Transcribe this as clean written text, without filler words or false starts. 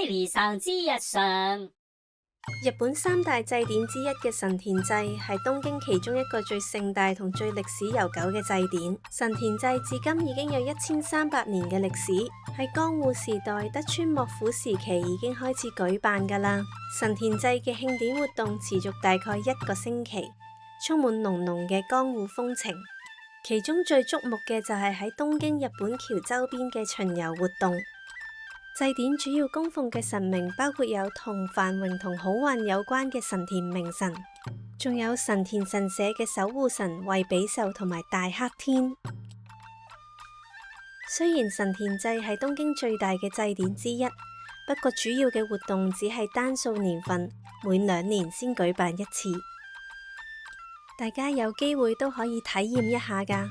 理上之日常。日本三大祭典之一嘅神田祭係東京其中一個最盛大同最歷史悠久嘅祭典。神田祭至今已經有1300年嘅歷史，喺江戶時代德川幕府時期已經開始舉辦㗎喇。神田祭嘅慶典活動持續大概1個星期，充滿濃濃嘅江戶風情。其中最矚目嘅就係喺東京日本橋周邊嘅巡遊活動。祭典主要供奉嘅神明包括有同繁榮同好運有關嘅神田明神，仲有神田神社嘅守護神惠比壽同埋大黑天。雖然神田祭係東京最大嘅祭典之一，不過主要嘅活動只係單數年份，每2年先舉辦一次。大家有機會都可以體驗一下㗎。